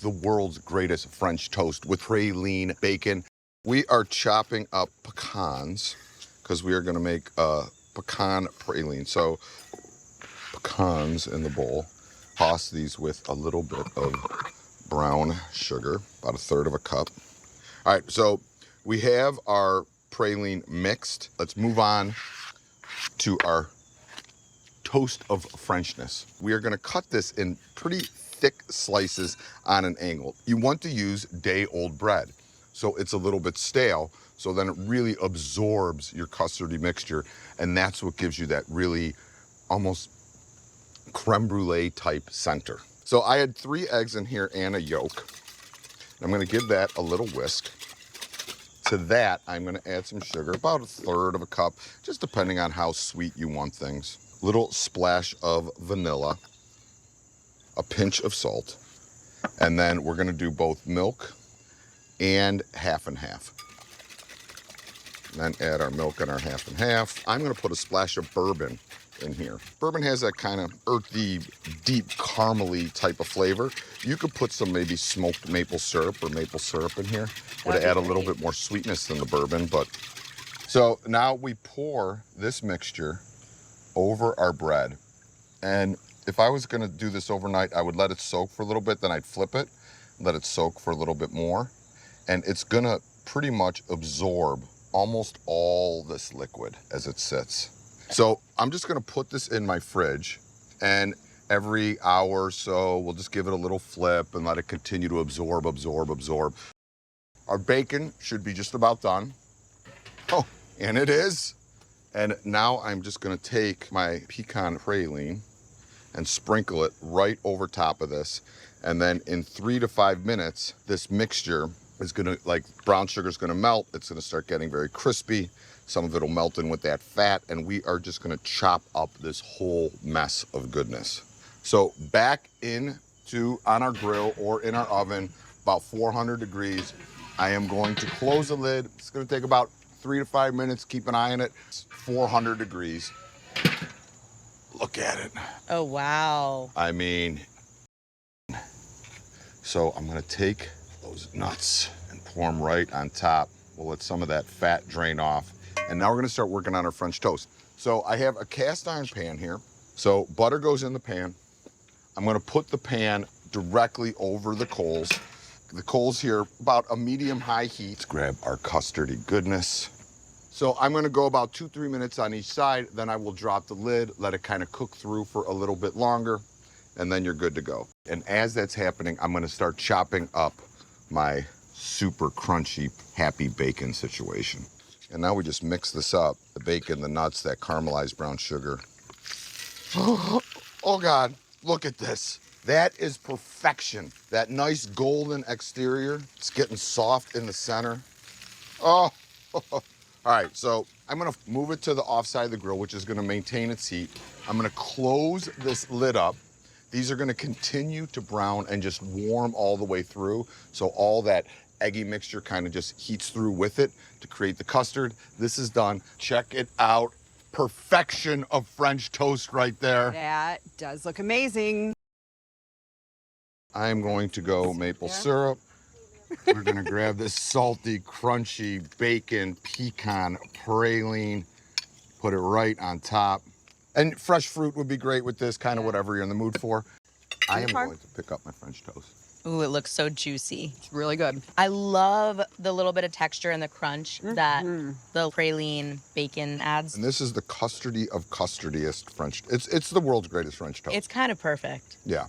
the world's greatest French toast with praline bacon. We are chopping up pecans because we are going to make a pecan praline. So pecans in the bowl. Toss these with a little bit of brown sugar, about 1/3 of a cup. All right, so we have our praline mixed. Let's move on to our toast of Frenchness. We are going to cut this in pretty thick slices on an angle. You want to use day-old bread, so it's a little bit stale, so then it really absorbs your custardy mixture, and that's what gives you that really almost creme brulee type center. So I had 3 eggs in here and a yolk. I'm going to give that a little whisk. To that, I'm going to add some sugar, about 1/3 of a cup, just depending on how sweet you want things. Little splash of vanilla, a pinch of salt, and then we're going to do both milk and half and half. And then add our milk and our half and half. I'm going to put a splash of bourbon in here. Bourbon has that kind of earthy, deep, caramely type of flavor. You could put some maybe smoked maple syrup or maple syrup in here. Would add a little bit more sweetness than the bourbon, but. So now we pour this mixture over our bread. And if I was gonna do this overnight, I would let it soak for a little bit, then I'd flip it, let it soak for a little bit more. And it's gonna pretty much absorb almost all this liquid as it sits. So I'm just gonna put this in my fridge, and every hour or so, we'll just give it a little flip and let it continue to absorb. Our bacon should be just about done. Oh, and it is. And now I'm just gonna take my pecan praline and sprinkle it right over top of this. And then in 3 to 5 minutes, this mixture is gonna, like brown sugar is gonna melt. It's gonna start getting very crispy. Some of it will melt in with that fat, and we are just gonna chop up this whole mess of goodness. So back on our grill or in our oven, about 400 degrees. I am going to close the lid. It's gonna take about 3 to 5 minutes. Keep an eye on it. It's 400 degrees. Look at it. Oh, wow. I mean, so I'm gonna take those nuts and pour them right on top. We'll let some of that fat drain off. And now we're gonna start working on our French toast. So I have a cast iron pan here. So butter goes in the pan. I'm gonna put the pan directly over the coals. The coals here, about a medium-high heat. Let's grab our custardy goodness. So I'm gonna go about 2-3 minutes on each side, then I will drop the lid, let it kind of cook through for a little bit longer, and then you're good to go. And as that's happening, I'm gonna start chopping up my super crunchy, happy bacon situation. And now we just mix this up, the bacon, the nuts, that caramelized brown sugar. Oh God, look at this. That is perfection. That nice golden exterior. It's getting soft in the center. Oh, all right, so I'm gonna move it to the offside of the grill, which is gonna maintain its heat. I'm gonna close this lid up. These are gonna continue to brown and just warm all the way through. So all that eggy mixture kind of just heats through with it to create the custard. This is done. Check it out. Perfection of French toast right there. That does look amazing. I'm going to go maple syrup. We're gonna grab this salty, crunchy bacon pecan praline, put it right on top. And fresh fruit would be great with this, kind of whatever you're in the mood for. I am going to pick up my French toast. Ooh, it looks so juicy. It's really good. I love the little bit of texture and the crunch that the praline bacon adds. And this is the custardy of custardiest French. It's the world's greatest French toast. It's kind of perfect. Yeah.